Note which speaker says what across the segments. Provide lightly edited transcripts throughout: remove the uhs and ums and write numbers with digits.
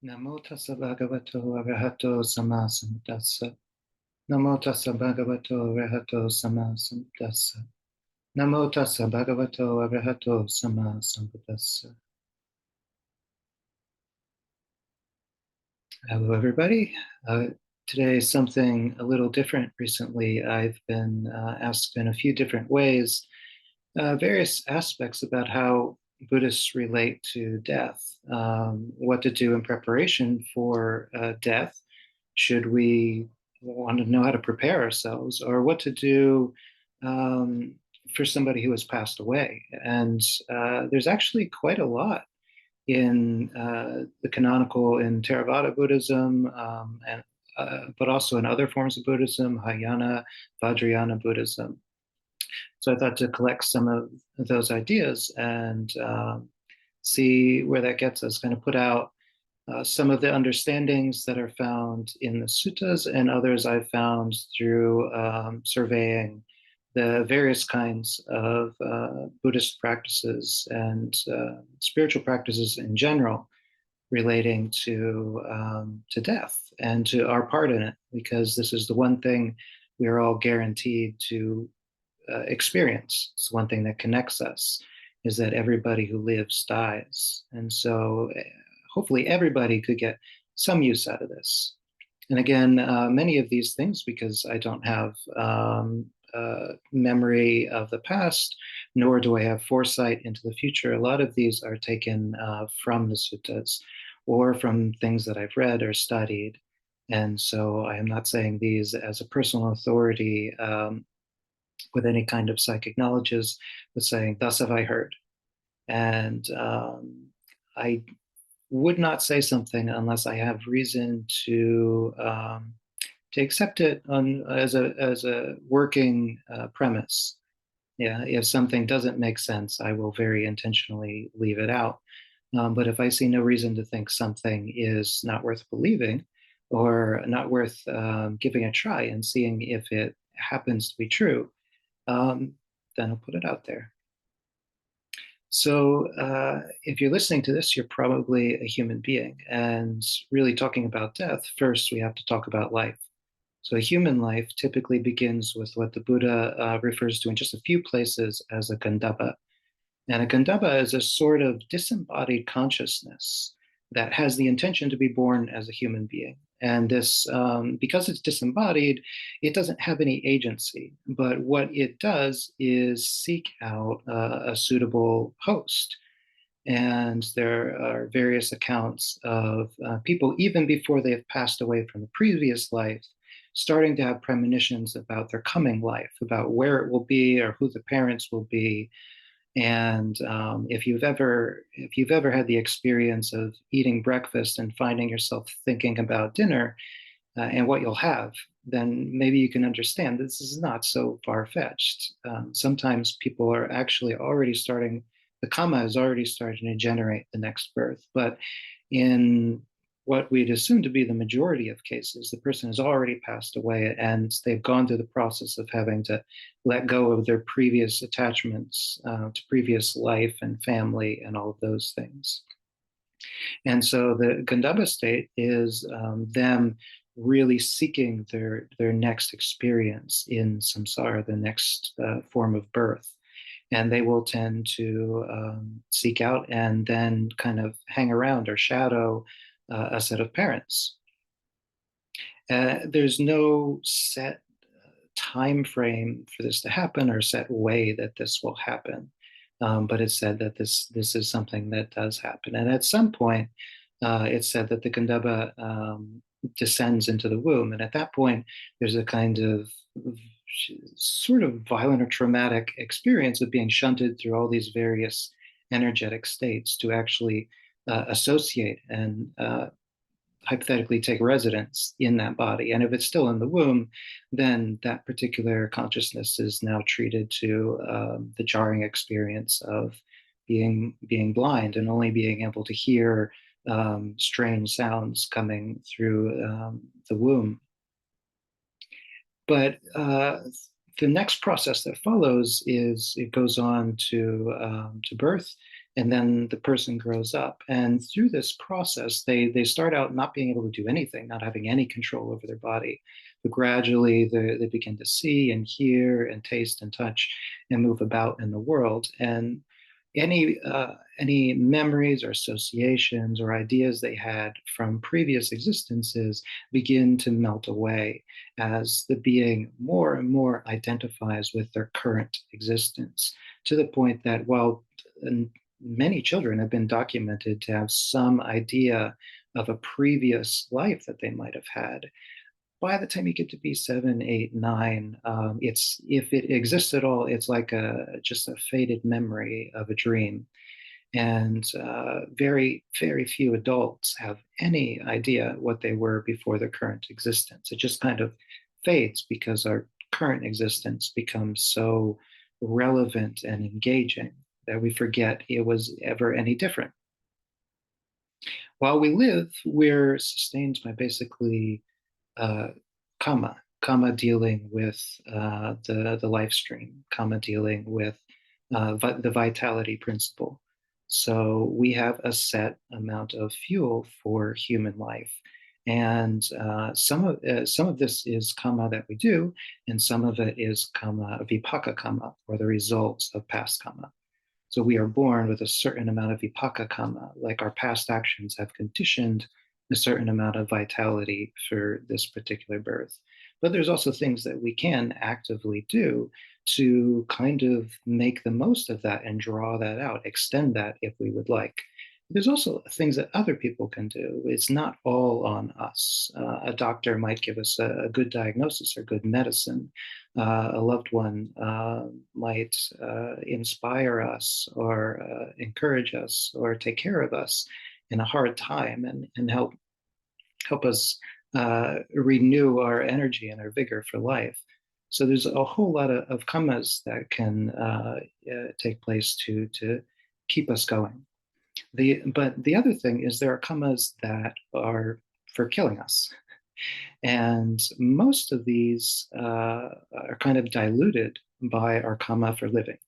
Speaker 1: Namo tassa bhagavato arahato sama sambuddhassa. Namo tassa bhagavato arahato sama sambuddhassa. Namo tassa bhagavato arahato sama sambuddhassa. Hello, everybody. Today is something a little different. Recently, I've been asked in a few different ways various aspects about how Buddhists relate to death, what to do in preparation for death. Should we want to know how to prepare ourselves, or what to do um, for somebody who has passed away? And there's actually quite a lot in the canonical in Theravada Buddhism, and but also in other forms of Buddhism, Hayana, Vajrayana Buddhism. So I thought to collect some of those ideas and see where that gets us, kind of put out some of the understandings that are found in the suttas and others I've found through surveying the various kinds of Buddhist practices and spiritual practices in general relating to death and to our part in it, because this is the one thing we are all guaranteed to experience. It's one thing that connects us, is that everybody who lives dies. And so hopefully everybody could get some use out of this. And again, many of these things, because I don't have memory of the past, nor do I have foresight into the future, a lot of these are taken from the suttas or from things that I've read or studied. And so I am not saying these as a personal authority with any kind of psychic knowledge, but saying, thus have I heard. And I would not say something unless I have reason to accept it as a working premise. Yeah, if something doesn't make sense, I will very intentionally leave it out. But if I see no reason to think something is not worth believing or not worth giving a try and seeing if it happens to be true, um, then I'll put it out there. So, if you're listening to this, you're probably a human being. And really talking about death, first we have to talk about life. So, a human life typically begins with what the Buddha refers to in just a few places as a gandhabba. And a gandhabba is a sort of disembodied consciousness that has the intention to be born as a human being. And this, because it's disembodied, it doesn't have any agency. But what it does is seek out a suitable host. And there are various accounts of people, even before they have passed away from the previous life, starting to have premonitions about their coming life, about where it will be or who the parents will be. And if you've ever had the experience of eating breakfast and finding yourself thinking about dinner and what you'll have, then maybe you can understand this is not so far-fetched. Sometimes people are actually already starting, the karma is already starting to generate the next birth. But in what we'd assume to be the majority of cases, the person has already passed away and they've gone through the process of having to let go of their previous attachments to previous life and family and all of those things. And so the Gandhabba state is them really seeking their next experience in samsara, the next form of birth. And they will tend to seek out and then kind of hang around or shadow a set of parents. There's no set time frame for this to happen or set way that this will happen. But it's said that this is something that does happen. And at some point, it's said that the Gandhabba descends into the womb. And at that point, there's a kind of sort of violent or traumatic experience of being shunted through all these various energetic states to actually associate and hypothetically take residence in that body. And if it's still in the womb, then that particular consciousness is now treated to the jarring experience of being blind and only being able to hear strange sounds coming through the womb. But the next process that follows is it goes on to birth, And then the person grows up, and through this process, they start out not being able to do anything, not having any control over their body. But gradually, they begin to see and hear and taste and touch and move about in the world. And any memories or associations or ideas they had from previous existences begin to melt away as the being more and more identifies with their current existence, to the point that while many children have been documented to have some idea of a previous life that they might have had, by the time you get to be 7, 8, 9, it's, if it exists at all, it's like a just a faded memory of a dream. And very, very few adults have any idea what they were before their current existence. It just kind of fades because our current existence becomes so relevant and engaging that we forget it was ever any different. While we live, we're sustained by basically uh, karma dealing with the life stream, karma dealing with the vitality principle. So we have a set amount of fuel for human life, and some of this is karma that we do, and some of it is karma, vipaka karma, or the results of past karma. So we are born with a certain amount of vipaka karma, like our past actions have conditioned a certain amount of vitality for this particular birth. But there's also things that we can actively do to kind of make the most of that and draw that out, extend that if we would like. There's also things that other people can do. It's not all on us. A doctor might give us a good diagnosis or good medicine. A loved one might inspire us or encourage us or take care of us in a hard time, and help us renew our energy and our vigor for life. So there's a whole lot of karmas that can take place to keep us going. But the other thing is there are karmas that are for killing us. And most of these are kind of diluted by our karma for living.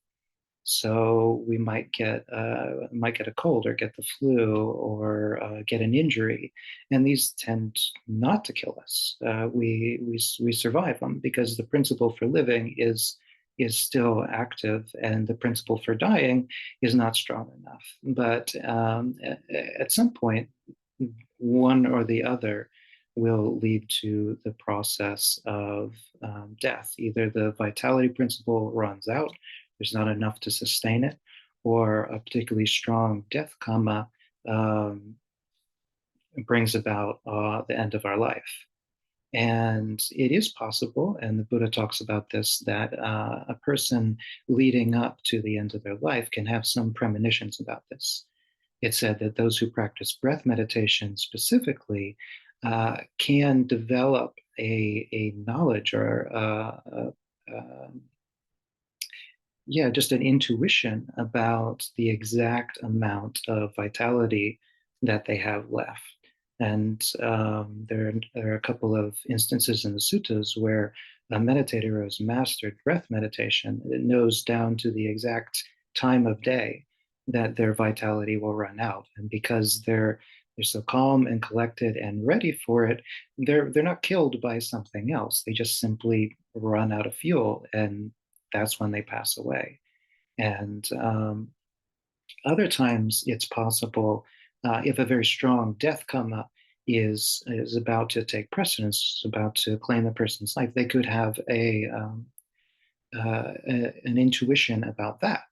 Speaker 1: So we might get a cold or get the flu or get an injury, and these tend not to kill us. We survive them because the principle for living is still active, and the principle for dying is not strong enough. But at some point, one or the other will lead to the process of death. Either the vitality principle runs out, there's not enough to sustain it, or a particularly strong death karma um, brings about the end of our life. And it is possible, and the Buddha talks about this, that a person leading up to the end of their life can have some premonitions about this. It said that those who practice breath meditation specifically can develop a knowledge or yeah, just an intuition about the exact amount of vitality that they have left. And there are a couple of instances in the suttas where a meditator who has mastered breath meditation, it knows down to the exact time of day that their vitality will run out. And because they're so calm and collected and ready for it, they're not killed by something else. They just simply run out of fuel, and that's when they pass away. And other times it's possible, if a very strong death karma is about to take precedence, about to claim a person's life, they could have an intuition about that.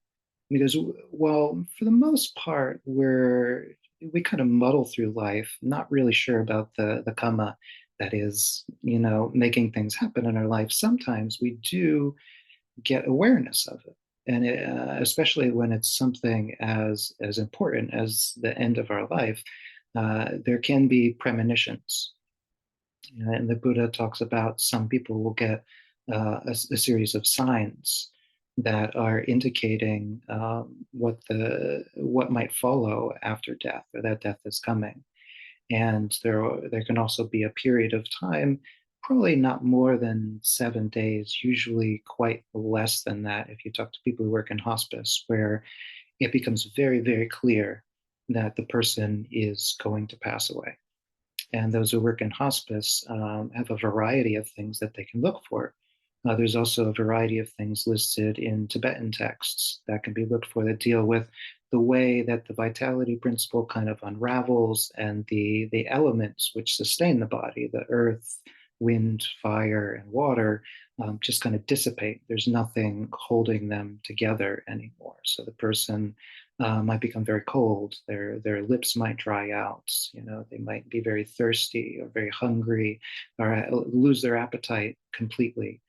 Speaker 1: Because, well, for the most part, we kind of muddle through life, not really sure about the karma that is, making things happen in our life. Sometimes we do get awareness of it, and especially when it's something as important as the end of our life, there can be premonitions. And the Buddha talks about some people will get a series of signs that are indicating what might follow after death, or that death is coming. And there can also be a period of time, probably not more than 7 days, usually quite less than that if you talk to people who work in hospice, where it becomes very, very clear that the person is going to pass away. And those who work in hospice have a variety of things that they can look for. There's also a variety of things listed in Tibetan texts that can be looked for that deal with the way that the vitality principle kind of unravels and the elements which sustain the body, the earth, wind, fire, and water, just kind of dissipate. There's nothing holding them together anymore. So the person might become very cold. Their lips might dry out. They might be very thirsty or very hungry, or lose their appetite completely.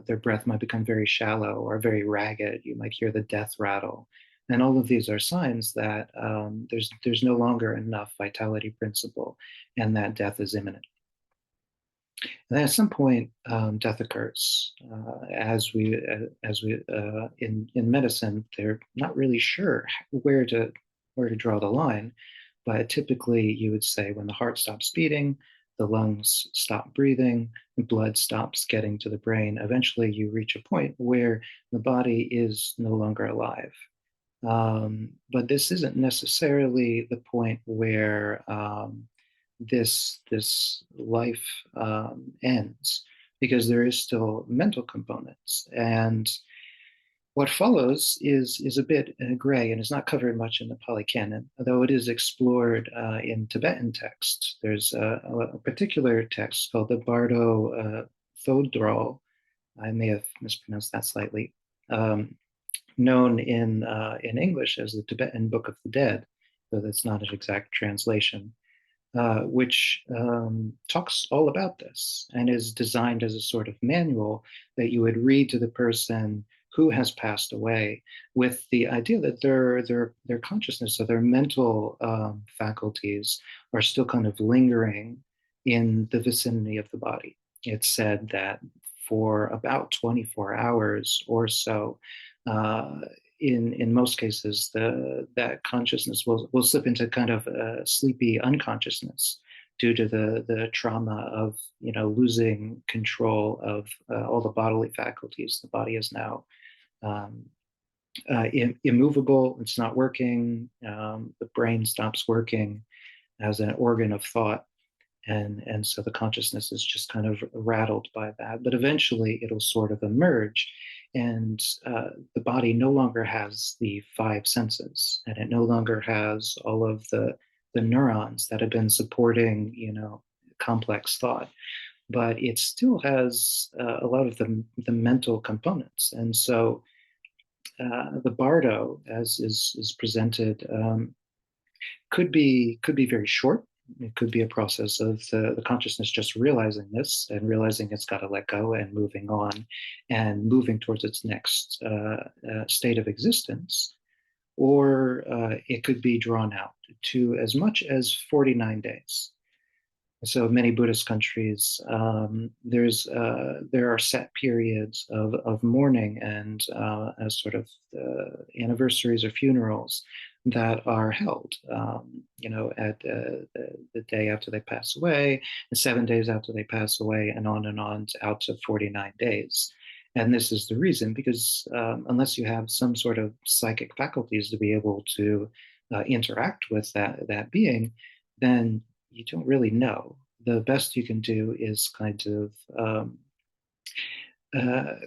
Speaker 1: Their breath might become very shallow or very ragged. You might hear the death rattle. And all of these are signs that there's no longer enough vitality principle, and that death is imminent. And then at some point, death occurs. As we in medicine, they're not really sure where to draw the line, but typically you would say when the heart stops beating, the lungs stop breathing, the blood stops getting to the brain. Eventually, you reach a point where the body is no longer alive. But this isn't necessarily the point where this life ends, because there is still mental components. And what follows is a bit gray and is not covered much in the Pali Canon, although it is explored in Tibetan texts. There's a particular text called the Bardo Thodrol. I may have mispronounced that slightly. Known in English as the Tibetan Book of the Dead, though that's not an exact translation, which talks all about this and is designed as a sort of manual that you would read to the person who has passed away, with the idea that their consciousness or their mental faculties are still kind of lingering in the vicinity of the body. It's said that for about 24 hours or so, uh, in most cases, that consciousness will slip into kind of a sleepy unconsciousness due to the trauma of losing control of all the bodily faculties. The body is now um, immovable. It's not working. The brain stops working as an organ of thought. And so the consciousness is just kind of rattled by that. But eventually it'll sort of emerge, and the body no longer has the five senses, and it no longer has all of the neurons that have been supporting complex thought, but it still has a lot of the mental components. And so the bardo, as is presented, could be very short. It could be a process of the consciousness just realizing this and realizing it's got to let go and moving on and moving towards its next state of existence. Or it could be drawn out to as much as 49 days. So many Buddhist countries, there are set periods of mourning and as sort of anniversaries or funerals that are held, at the day after they pass away, and 7 days after they pass away, and on out to 49 days. And this is the reason, because unless you have some sort of psychic faculties to be able to interact with that being, then you don't really know. The best you can do is kind of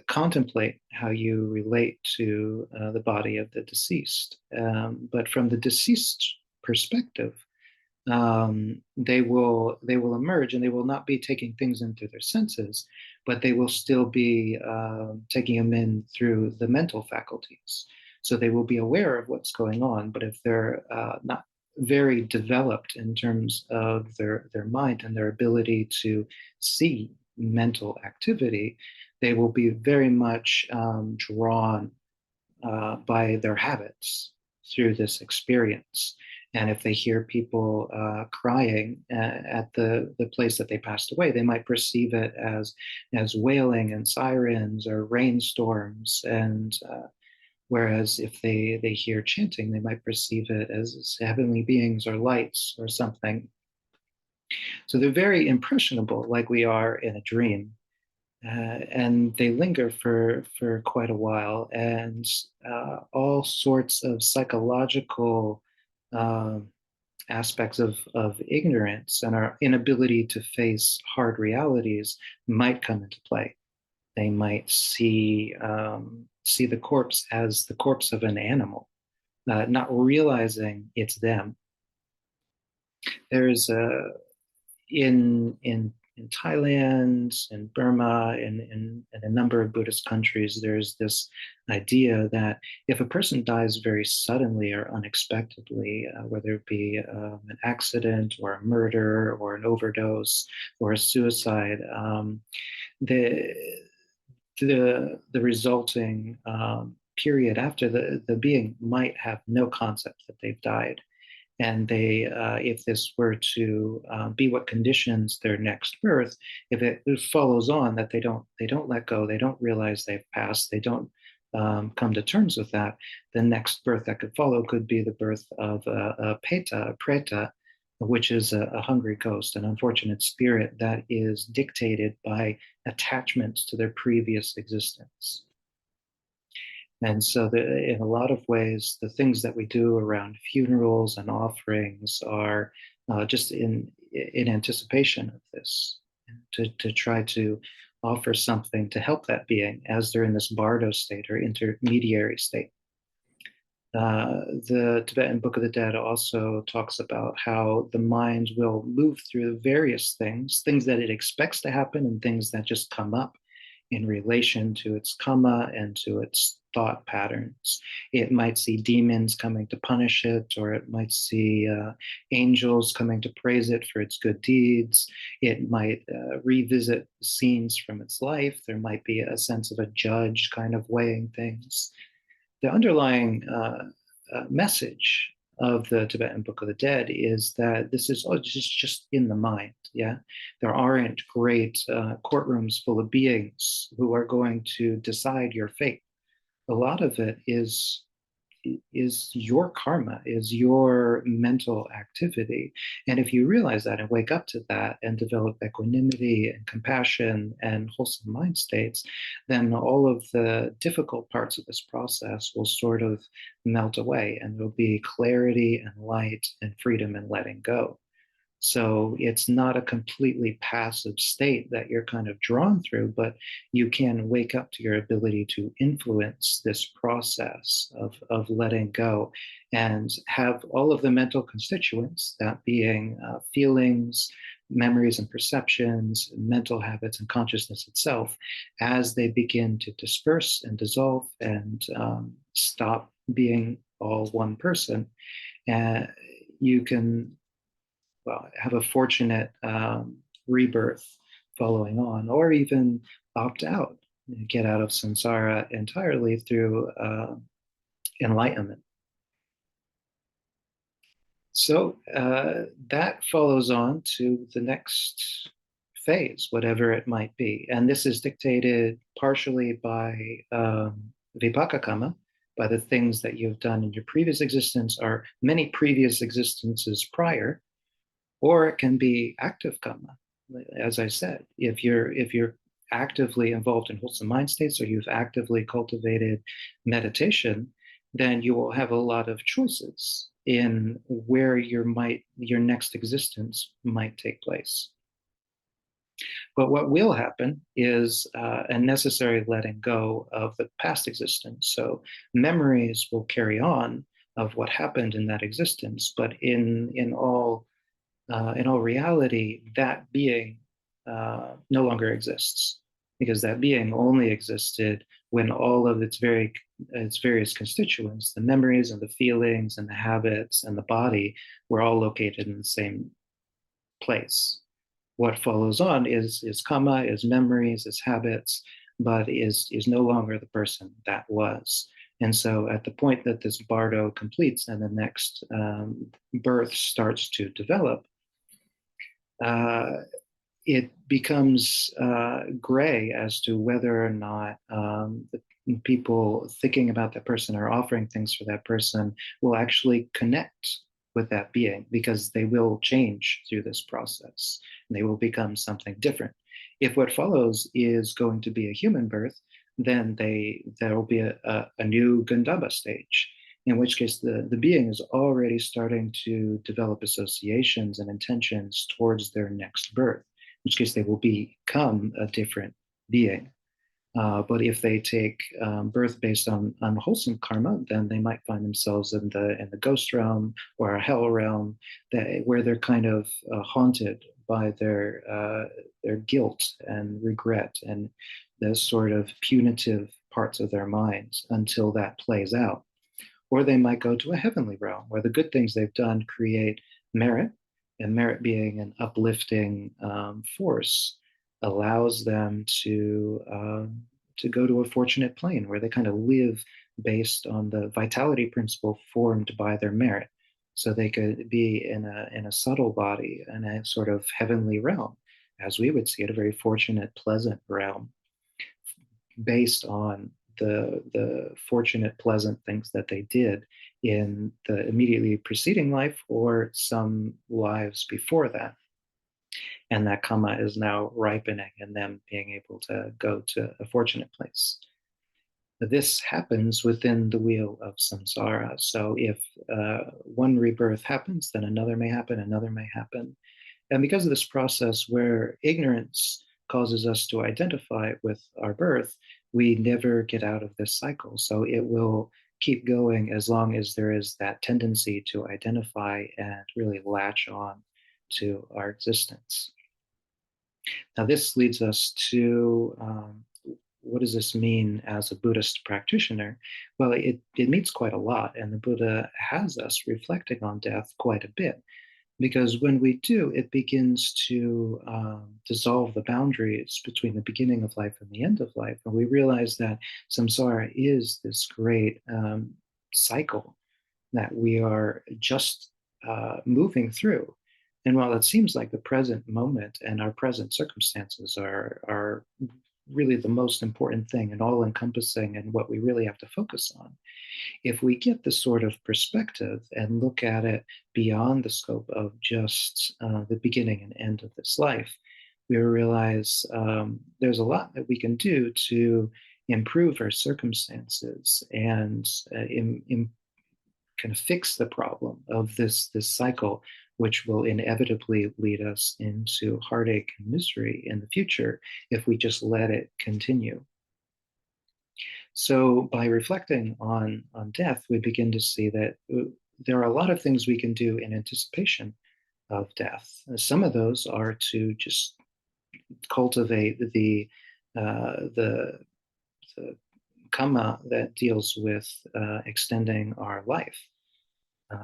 Speaker 1: contemplate how you relate to the body of the deceased. But from the deceased perspective, they will emerge, and they will not be taking things into their senses, but they will still be taking them in through the mental faculties. So they will be aware of what's going on, but if they're not very developed in terms of their mind and their ability to see mental activity, they will be very much drawn by their habits through this experience. And if they hear people crying at the place that they passed away, they might perceive it as wailing and sirens or rainstorms. And whereas if they hear chanting, they might perceive it as heavenly beings or lights or something. So they're very impressionable, like we are in a dream. and they linger for quite a while, and all sorts of psychological um, aspects of ignorance and our inability to face hard realities might come into play. They might see the corpse as the corpse of an animal, not realizing it's them. There's a in Thailand, in Burma, in a number of Buddhist countries, there's this idea that if a person dies very suddenly or unexpectedly, whether it be an accident or a murder or an overdose or a suicide, the the resulting period after the being might have no concept that they've died, and they if this were to be what conditions their next birth, if it follows on that they don't let go, they don't realize they've passed, they don't come to terms with that, the next birth that could follow could be the birth of a peta, a preta, which is a hungry ghost, an unfortunate spirit that is dictated by attachments to their previous existence. And so, in a lot of ways, the things that we do around funerals and offerings are just in anticipation of this, to try to offer something to help that being as they're in this bardo state or intermediary state. The Tibetan Book of the Dead also talks about how the mind will move through various things that it expects to happen and things that just come up in relation to its karma and to its thought patterns. It might see demons coming to punish it, or it might see angels coming to praise it for its good deeds. It might revisit scenes from its life. There might be a sense of a judge kind of weighing things. The underlying message of the Tibetan Book of the Dead is that this is all just in the mind. Yeah, there aren't great courtrooms full of beings who are going to decide your fate. A lot of it is your karma, is your mental activity. And if you realize that and wake up to that and develop equanimity and compassion and wholesome mind states, then all of the difficult parts of this process will sort of melt away, and there'll be clarity and light and freedom and letting go. So it's not a completely passive state that you're kind of drawn through, but you can wake up to your ability to influence this process of letting go and have all of the mental constituents, that being feelings, memories and perceptions, mental habits, and consciousness itself, as they begin to disperse and dissolve and stop being all one person. And you can, well, have a fortunate rebirth following on, or even opt out, get out of samsara entirely through enlightenment. So that follows on to the next phase, whatever it might be. And this is dictated partially by vipaka karma, by the things that you've done in your previous existence or many previous existences prior, or it can be active karma. As I said, if you're actively involved in wholesome mind states, or you've actively cultivated meditation, then you will have a lot of choices in where your next existence might take place. But what will happen is a necessary letting go of the past existence. So memories will carry on of what happened in that existence, but in all reality, that being no longer exists, because that being only existed when all of its various constituents, the memories and the feelings and the habits and the body, were all located in the same place. What follows on is karma, is memories, is habits, but is no longer the person that was. And so at the point that this bardo completes and the next birth starts to develop, it becomes gray as to whether or not the people thinking about that person or offering things for that person will actually connect with that being, because they will change through this process and they will become something different. If what follows is going to be a human birth, then there will be a new Gandhava stage, in which case the being is already starting to develop associations and intentions towards their next birth, in which case they will become a different being. But if they take birth based on unwholesome karma, then they might find themselves in the ghost realm or a hell realm, where they're kind of haunted by their guilt and regret and the sort of punitive parts of their minds until that plays out. Or they might go to a heavenly realm where the good things they've done create merit, and merit being an uplifting force allows them to go to a fortunate plane where they kind of live based on the vitality principle formed by their merit. So they could be in a subtle body in a sort of heavenly realm, as we would see it, a very fortunate, pleasant realm based on the fortunate, pleasant things that they did in the immediately preceding life or some lives before that. And that karma is now ripening and them being able to go to a fortunate place. This happens within the wheel of samsara. So if one rebirth happens, then another may happen, another may happen. And because of this process where ignorance causes us to identify with our birth, we never get out of this cycle. So it will keep going as long as there is that tendency to identify and really latch on to our existence. Now, this leads us to what does this mean as a Buddhist practitioner? Well, it means quite a lot, and the Buddha has us reflecting on death quite a bit. Because when we do, it begins to dissolve the boundaries between the beginning of life and the end of life. And we realize that samsara is this great cycle that we are just moving through. And while it seems like the present moment and our present circumstances are really the most important thing and all encompassing and what we really have to focus on, if we get this sort of perspective and look at it beyond the scope of just the beginning and end of this life, we realize there's a lot that we can do to improve our circumstances and kind of fix the problem of this cycle, which will inevitably lead us into heartache and misery in the future if we just let it continue. So by reflecting on death, we begin to see that there are a lot of things we can do in anticipation of death. Some of those are to just cultivate the karma that deals with extending our life.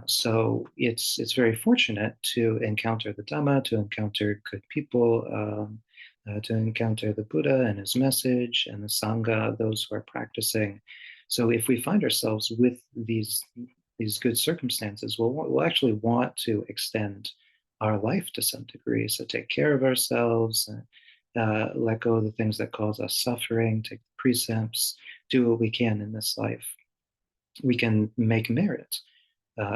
Speaker 1: So it's very fortunate to encounter the Dhamma, to encounter good people, to encounter the Buddha and his message, and the Sangha, those who are practicing. So if we find ourselves with these good circumstances, we'll actually want to extend our life to some degree. So take care of ourselves, let go of the things that cause us suffering, take the precepts, do what we can in this life. We can make merit.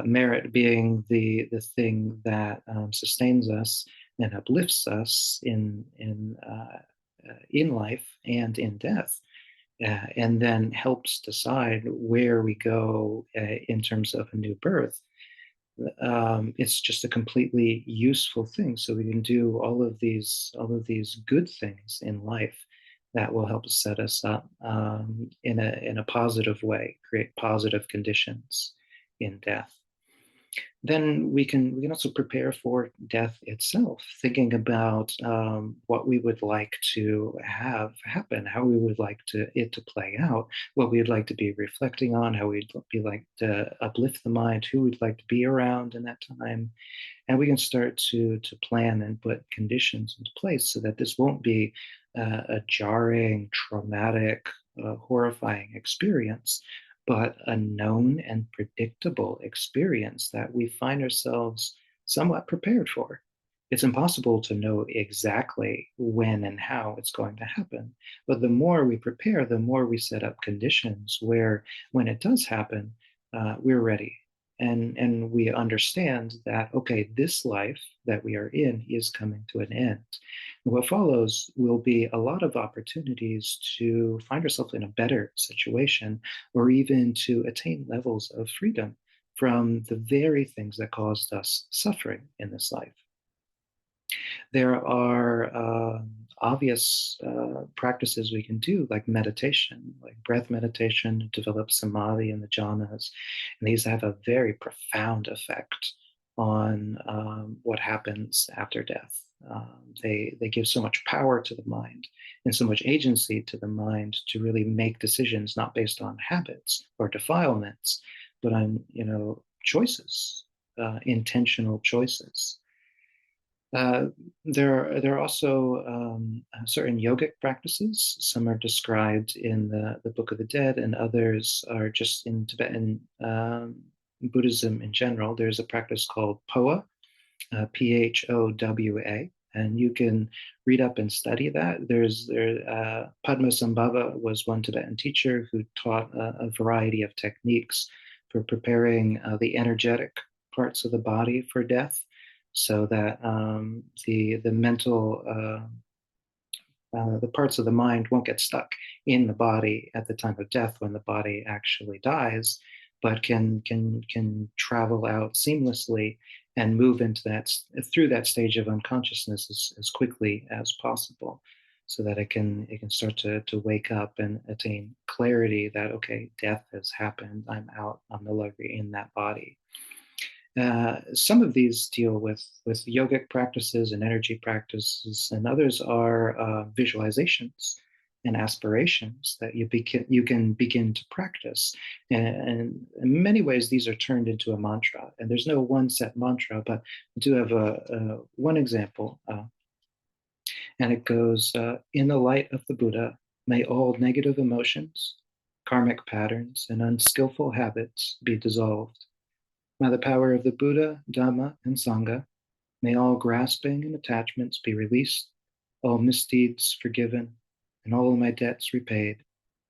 Speaker 1: Merit being the thing that sustains us and uplifts us in life and in death, and then helps decide where we go in terms of a new birth. It's just a completely useful thing. So we can do all of these good things in life that will help set us up in a positive way, create positive conditions in death. Then we can also prepare for death itself, thinking about what we would like to have happen, how we would like it to play out, what we'd like to be reflecting on, how we'd be like to uplift the mind, who we'd like to be around in that time. And we can start to plan and put conditions into place so that this won't be a jarring, traumatic, horrifying experience, but a known and predictable experience that we find ourselves somewhat prepared for. It's impossible to know exactly when and how it's going to happen. But the more we prepare, the more we set up conditions where when it does happen, we're ready. and we understand that, okay, this life that we are in is coming to an end. And what follows will be a lot of opportunities to find ourselves in a better situation, or even to attain levels of freedom from the very things that caused us suffering in this life. There are obvious practices we can do, like meditation, like breath meditation, develop samadhi and the jhanas. And these have a very profound effect on what happens after death. They give so much power to the mind and so much agency to the mind to really make decisions not based on habits or defilements, but on choices, intentional choices. Uh, there are also certain yogic practices. Some are described in the Book of the Dead, and others are just in Tibetan Buddhism in general. There's a practice called POA, Phowa, and you can read up and study that. Padmasambhava was one Tibetan teacher who taught a variety of techniques for preparing the energetic parts of the body for death, so that the mental the parts of the mind won't get stuck in the body at the time of death when the body actually dies, but can travel out seamlessly and move into that through that stage of unconsciousness as quickly as possible, so that it can start to wake up and attain clarity that, okay, death has happened. I'm out. I'm no longer in that body. Some of these deal with yogic practices and energy practices, and others are visualizations and aspirations that you can begin to practice. And in many ways, these are turned into a mantra. And there's no one set mantra, but I do have one example, and it goes: "In the light of the Buddha, may all negative emotions, karmic patterns, and unskillful habits be dissolved. By the power of the Buddha, Dhamma, and Sangha, may all grasping and attachments be released, all misdeeds forgiven, and all my debts repaid,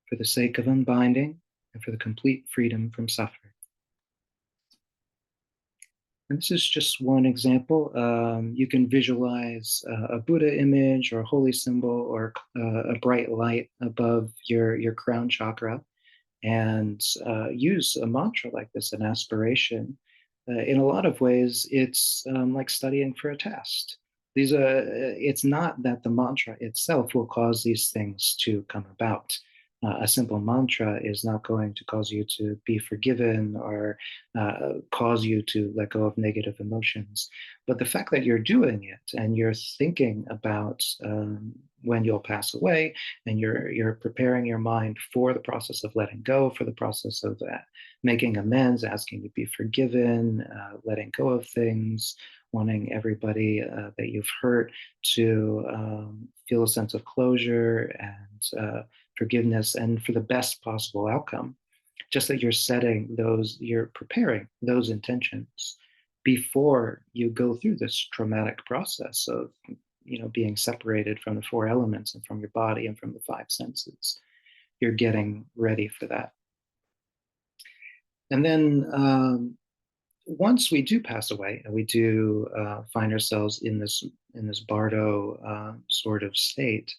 Speaker 1: for the sake of unbinding and for the complete freedom from suffering." And this is just one example. You can visualize a Buddha image or a holy symbol or a bright light above your crown chakra, and use a mantra like this, an aspiration. In a lot of ways, it's like studying for a test. It's not that the mantra itself will cause these things to come about. A simple mantra is not going to cause you to be forgiven or cause you to let go of negative emotions. But the fact that you're doing it and you're thinking about when you'll pass away, and you're preparing your mind for the process of letting go, for the process of making amends, asking to be forgiven, letting go of things, wanting everybody that you've hurt to feel a sense of closure and forgiveness, and for the best possible outcome. Just that you're preparing those intentions before you go through this traumatic process of being separated from the four elements and from your body and from the five senses. You're getting ready for that. And then once we do pass away and we do find ourselves in this bardo sort of state,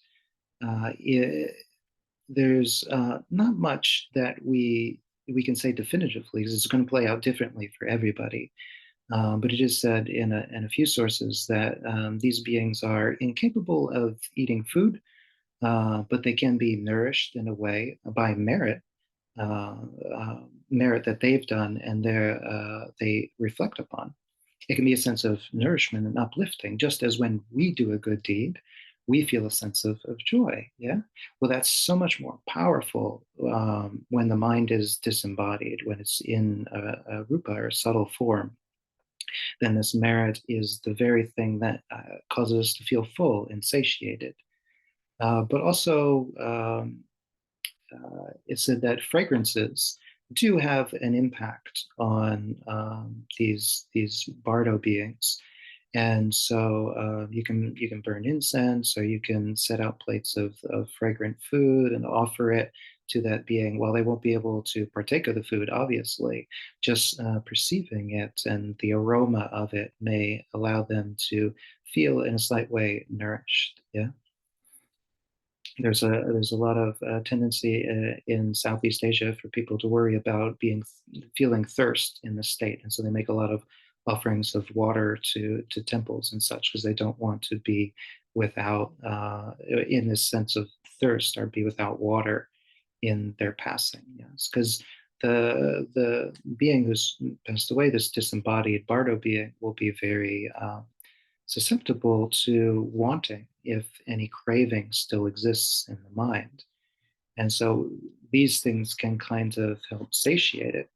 Speaker 1: there's not much that we can say definitively, because it's going to play out differently for everybody. But it is said in a few sources that these beings are incapable of eating food, but they can be nourished in a way by uh, merit that they've done, and they reflect upon. It can be a sense of nourishment and uplifting, just as when we do a good deed, we feel a sense of joy. Yeah. Well, that's so much more powerful when the mind is disembodied, when it's in a rupa or subtle form. Then this merit is the very thing that causes us to feel full and satiated. But also, it's said that fragrances do have an impact on these bardo beings, and so you can burn incense, or you can set out plates of fragrant food and offer it to that being. While they won't be able to partake of the food, obviously, just perceiving it and the aroma of it may allow them to feel in a slight way nourished. Yeah. There's a lot of tendency in Southeast Asia for people to worry about feeling thirst in this state, and so they make a lot of offerings of water to temples and such because they don't want to be without, in this sense of thirst, or be without water in their passing. Yes, because the being who's passed away, this disembodied Bardo being, will be very susceptible to wanting if any craving still exists in the mind. And so these things can kind of help satiate it.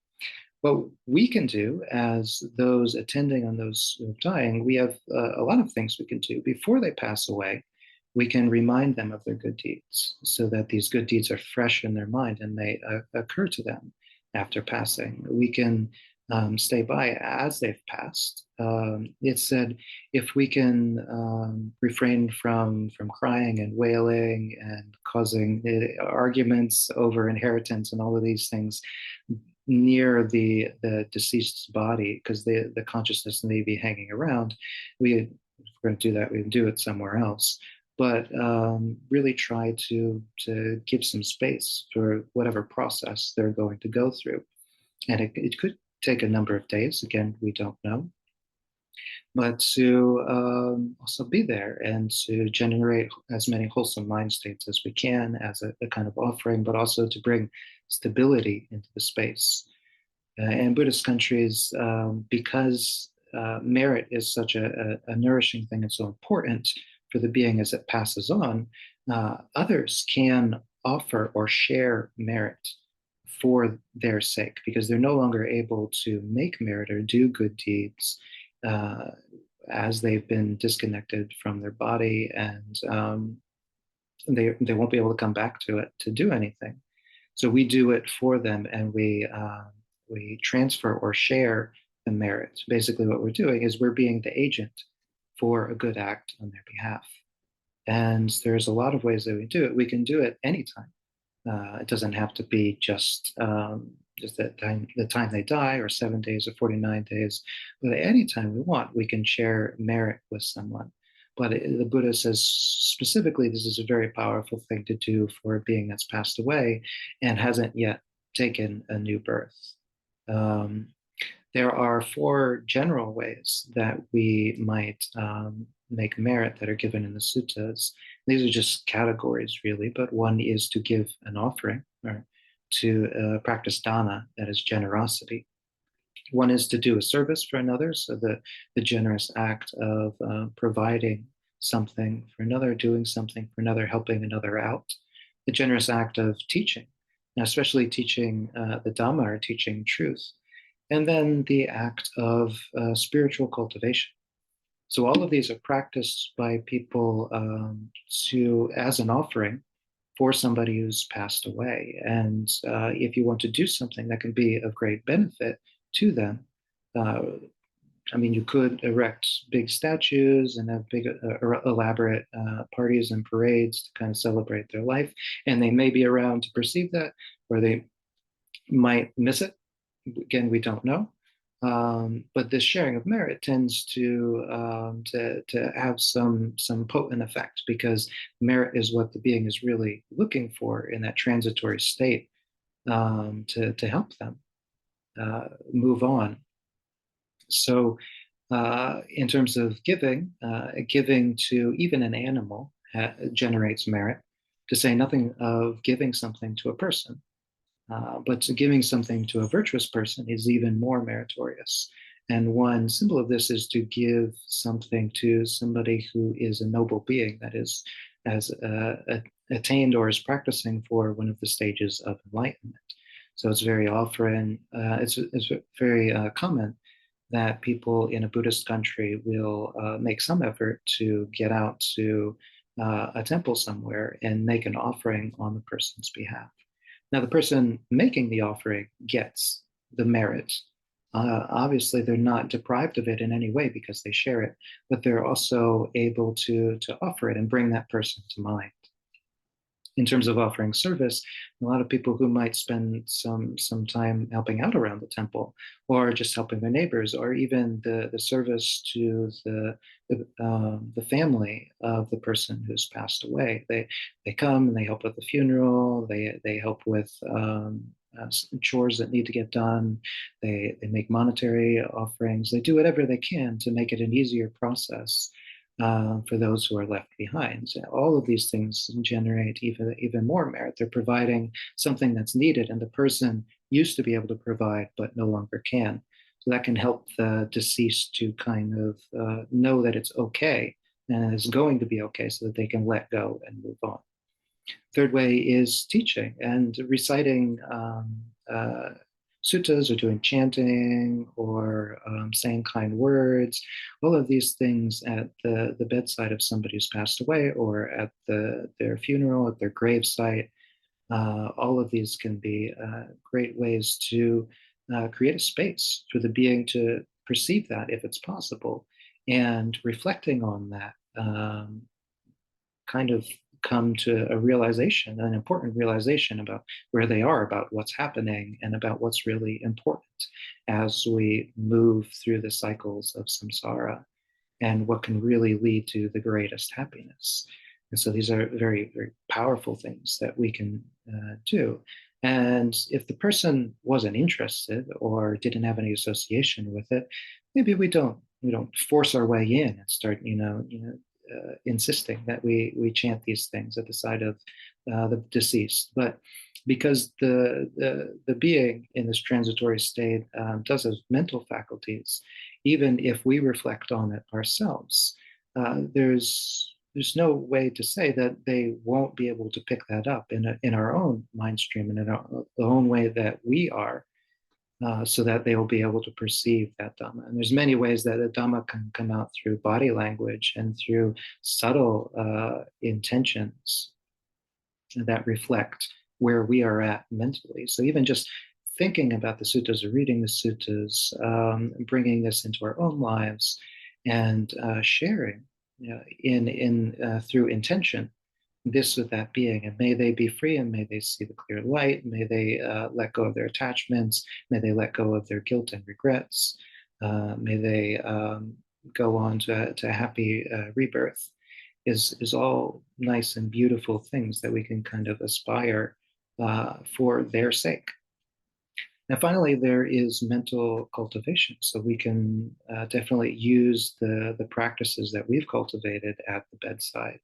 Speaker 1: What we can do as those attending on those who are dying, we have a lot of things we can do before they pass away. We can remind them of their good deeds so that these good deeds are fresh in their mind and they occur to them after passing. We can stay by as they've passed. It's said if we can refrain from crying and wailing and causing arguments over inheritance and all of these things near the deceased's body, because the consciousness may be hanging around, if we're going to do that, we can do it somewhere else. But really try to give some space for whatever process they're going to go through. And it could take a number of days. Again, we don't know. But to also be there and to generate as many wholesome mind states as we can as a kind of offering, but also to bring stability into the space. In Buddhist countries, because merit is such a nourishing thing and so important for the being as it passes on, others can offer or share merit for their sake because they're no longer able to make merit or do good deeds uh, as they've been disconnected from their body, and they won't be able to come back to it to do anything. So we do it for them, and we transfer or share the merit. Basically, what we're doing is we're being the agent for a good act on their behalf. And there's a lot of ways that we do it. We can do it anytime. It doesn't have to be just the time they die, or 7 days or 49 days. But any time we want, we can share merit with someone. But the Buddha says specifically this is a very powerful thing to do for a being that's passed away and hasn't yet taken a new birth. Um, there are four general ways that we might make merit that are given in the suttas. These are just categories, really, but one is to give an offering, or to practice dana, that is generosity. One is to do a service for another, so the generous act of providing something for another, doing something for another, helping another out. The generous act of teaching, especially teaching the Dhamma, or teaching truth. And then the act of spiritual cultivation. So all of these are practiced by people as an offering for somebody who's passed away. And if you want to do something that can be of great benefit to them, I mean, you could erect big statues and have big, elaborate parties and parades to kind of celebrate their life. And they may be around to perceive that, or they might miss it. Again, we don't know. But this sharing of merit tends to have some potent effect, because merit is what the being is really looking for in that transitory state, to help them move on. So, in terms of giving, giving to even an animal generates merit, to say nothing of giving something to a person. But giving something to a virtuous person is even more meritorious. And one symbol of this is to give something to somebody who is a noble being, that is, has attained or is practicing for one of the stages of enlightenment. So it's very often, it's very common that people in a Buddhist country will make some effort to get out to a temple somewhere and make an offering on the person's behalf. Now, the person making the offering gets the merit. Obviously, they're not deprived of it in any way because they share it, but they're also able to offer it and bring that person to mind. In terms of offering service, a lot of people who might spend some time helping out around the temple, or just helping their neighbors, or even the service to the family of the person who's passed away. They come and they help with the funeral. They help with chores that need to get done. They make monetary offerings. They do whatever they can to make it an easier process for those who are left behind. So all of these things generate even more merit. They're providing something that's needed, and the person used to be able to provide but no longer can. So that can help the deceased to kind of know that it's okay and it's going to be okay, so that they can let go and move on. Third way is teaching and reciting suttas, or doing chanting, or saying kind words. All of these things at the bedside of somebody who's passed away, or at their funeral, at their gravesite. All of these can be great ways to create a space for the being to perceive that, if it's possible, and reflecting on that, kind of come to a realization, an important realization about where they are, about what's happening, and about what's really important as we move through the cycles of samsara, and what can really lead to the greatest happiness. And so these are very, very powerful things that we can do. And if the person wasn't interested or didn't have any association with it, maybe we don't force our way in and start, insisting that we chant these things at the side of the deceased. But because the being in this transitory state does have mental faculties, even if we reflect on it ourselves, there's no way to say that they won't be able to pick that up in our own mind stream, and in our own way that we are, so that they will be able to perceive that Dhamma. And there's many ways that the Dhamma can come out through body language and through subtle intentions that reflect where we are at mentally. So even just thinking about the suttas, or reading the suttas, bringing this into our own lives, and sharing in through intention this with that being, and may they be free, and may they see the clear light, may they let go of their attachments, may they let go of their guilt and regrets, may they go on to happy rebirth, is all nice and beautiful things that we can kind of aspire for their sake. And finally, there is mental cultivation. So we can definitely use the practices that we've cultivated at the bedside.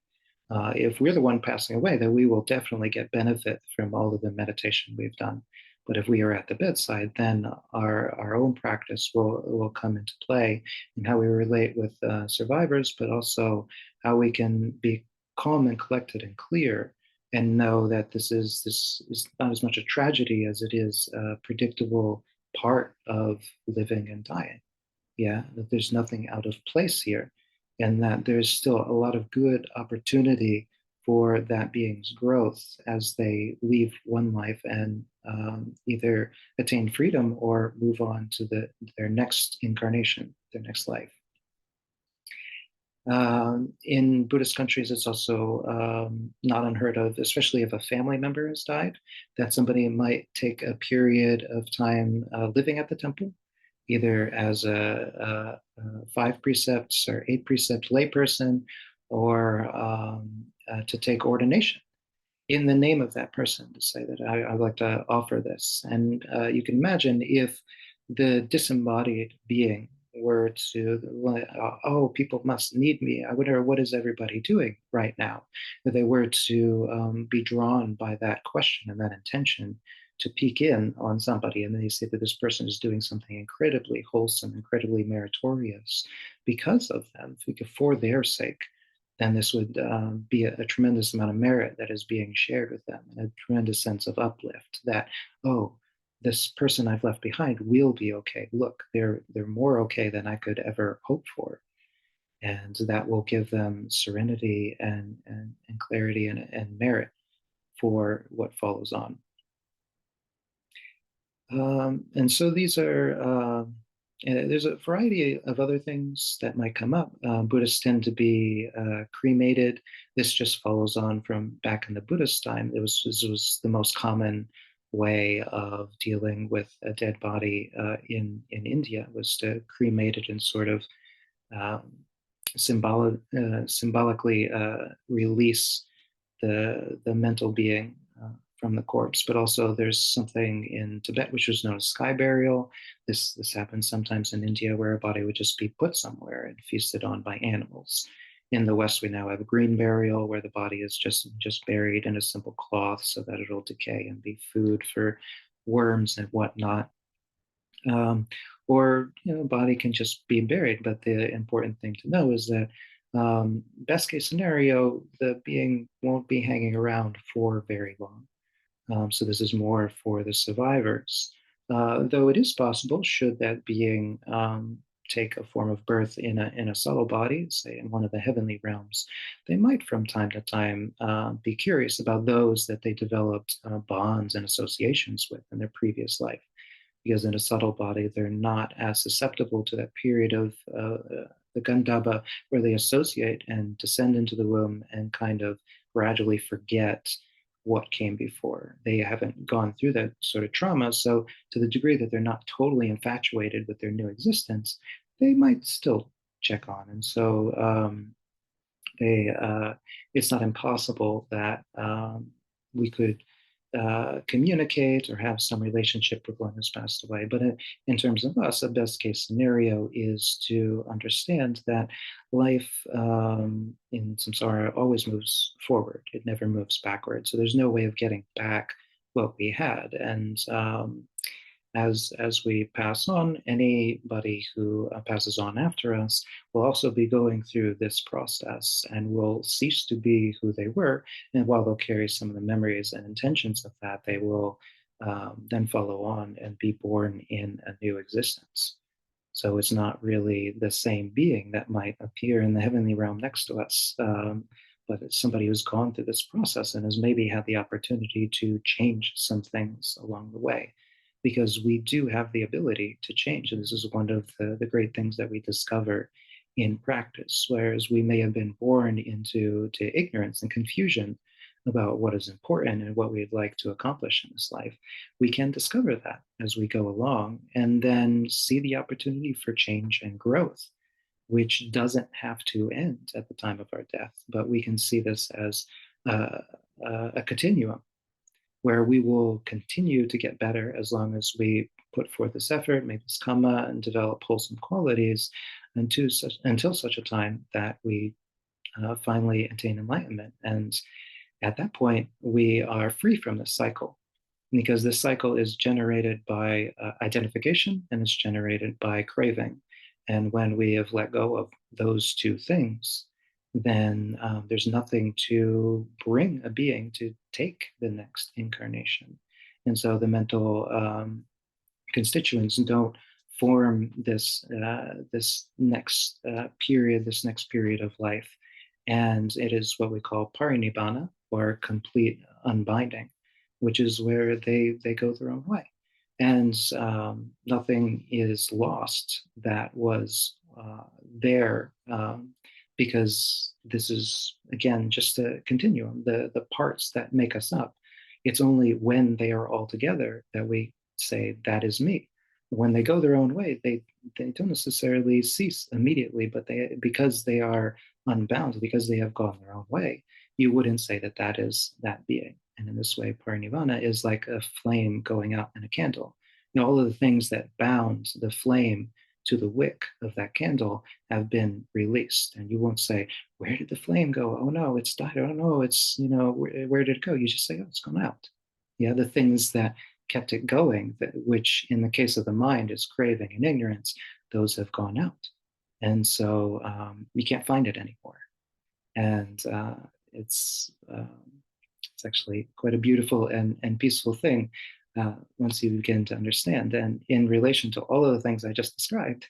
Speaker 1: If we're the one passing away, then we will definitely get benefit from all of the meditation we've done. But if we are at the bedside, then our own practice will come into play in how we relate with survivors, but also how we can be calm and collected and clear, and know that this is not as much a tragedy as it is a predictable part of living and dying. Yeah, that there's nothing out of place here, and that there's still a lot of good opportunity for that being's growth as they leave one life and either attain freedom or move on to their next incarnation, their next life. In Buddhist countries, it's also not unheard of, especially if a family member has died, that somebody might take a period of time living at the temple, either as a 5 precepts or 8 precept layperson, or to take ordination in the name of that person, to say that I'd like to offer this. And you can imagine if the disembodied being were to, oh, people must need me. I wonder, what is everybody doing right now? If they were to be drawn by that question and that intention to peek in on somebody, and then they say that this person is doing something incredibly wholesome, incredibly meritorious because of them, for their sake, then this would be a tremendous amount of merit that is being shared with them, and a tremendous sense of uplift that, oh, this person I've left behind will be okay. Look, they're more okay than I could ever hope for. And that will give them serenity and clarity and merit for what follows on. And so these are There's a variety of other things that might come up. Buddhists tend to be cremated. This just follows on from back in the Buddhist time. This was the most common way of dealing with a dead body in India, was to cremate it and sort of um, symbolically release the mental being from the corpse. But also, there's something in Tibet which was known as sky burial. This happens sometimes in India, where a body would just be put somewhere and feasted on by animals. In the West, we now have a green burial, where the body is just buried in a simple cloth so that it'll decay and be food for worms and whatnot. um, or body can just be buried. But the important thing to know is that best case scenario, the being won't be hanging around for very long. So this is more for the survivors. Though it is possible, should that being take a form of birth in a subtle body, say in one of the heavenly realms, they might from time to time be curious about those that they developed bonds and associations with in their previous life, because in a subtle body, they're not as susceptible to that period of the Gandhaba, where they associate and descend into the womb and kind of gradually forget what came before. They haven't gone through that sort of trauma. So, to the degree that they're not totally infatuated with their new existence, they might still check on. And so, they it's not impossible that we could communicate or have some relationship with one who's passed away. But in terms of us, a best case scenario is to understand that life in samsara always moves forward. It never moves backward. So there's no way of getting back what we had. And as we pass on, anybody who passes on after us will also be going through this process and will cease to be who they were. And while they'll carry some of the memories and intentions of that, they will then follow on and be born in a new existence. So it's not really the same being that might appear in the heavenly realm next to us, but it's somebody who's gone through this process and has maybe had the opportunity to change some things along the way. Because we do have the ability to change. And this is one of the great things that we discover in practice. Whereas we may have been born into ignorance and confusion about what is important and what we'd like to accomplish in this life, we can discover that as we go along and then see the opportunity for change and growth, which doesn't have to end at the time of our death. But we can see this as uh, a continuum where we will continue to get better as long as we put forth this effort, make this karma, and develop wholesome qualities until such a time that we finally attain enlightenment. And at that point, we are free from this cycle, because this cycle is generated by identification and it's generated by craving. And when we have let go of those two things, then there's nothing to bring a being to take the next incarnation. And so the mental constituents don't form this next period of life, and it is what we call parinibbana, or complete unbinding, which is where they go their own way, and nothing is lost that was there, because this is again just a continuum. The parts that make us up. It's only when they are all together that we say that is me. When they go their own way, they don't necessarily cease immediately, but because they are unbound, because they have gone their own way, you wouldn't say that that is that being. And in this way, parinirvana is like a flame going out in a candle. All of the things that bound the flame to the wick of that candle have been released. And you won't say, where did the flame go? Oh no, it's died. Oh no, where did it go? You just say, oh, it's gone out. Yeah, the things that kept it going, which in the case of the mind is craving and ignorance, those have gone out. And so you can't find it anymore. And it's actually quite a beautiful and peaceful thing once you begin to understand. And in relation to all of the things I just described,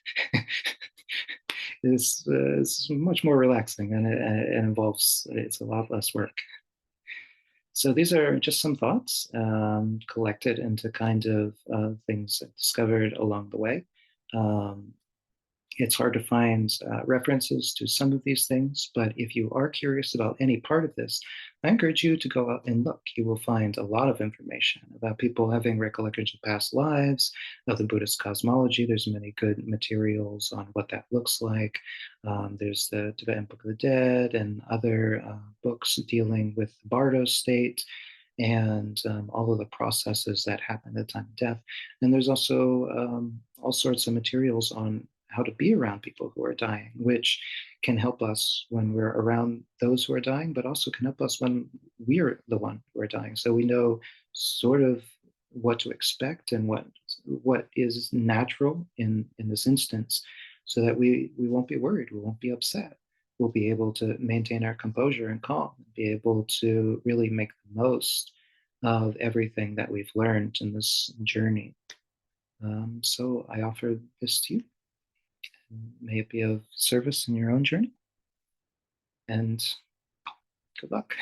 Speaker 1: is much more relaxing, and it involves, it's a lot less work. So these are just some thoughts collected into kind of things discovered along the way. Um, it's hard to find references to some of these things, but if you are curious about any part of this, I encourage you to go out and look. You will find a lot of information about people having recollections of past lives, of the Buddhist cosmology. There's many good materials on what that looks like. There's the Tibetan Book of the Dead and other books dealing with the Bardo state and all of the processes that happen at the time of death. And there's also all sorts of materials on how to be around people who are dying, which can help us when we're around those who are dying, but also can help us when we're the one who are dying. So we know sort of what to expect and what is natural in this instance, so that we won't be worried, we won't be upset. We'll be able to maintain our composure and calm, be able to really make the most of everything that we've learned in this journey. So I offer this to you. May it be of service in your own journey, and good luck.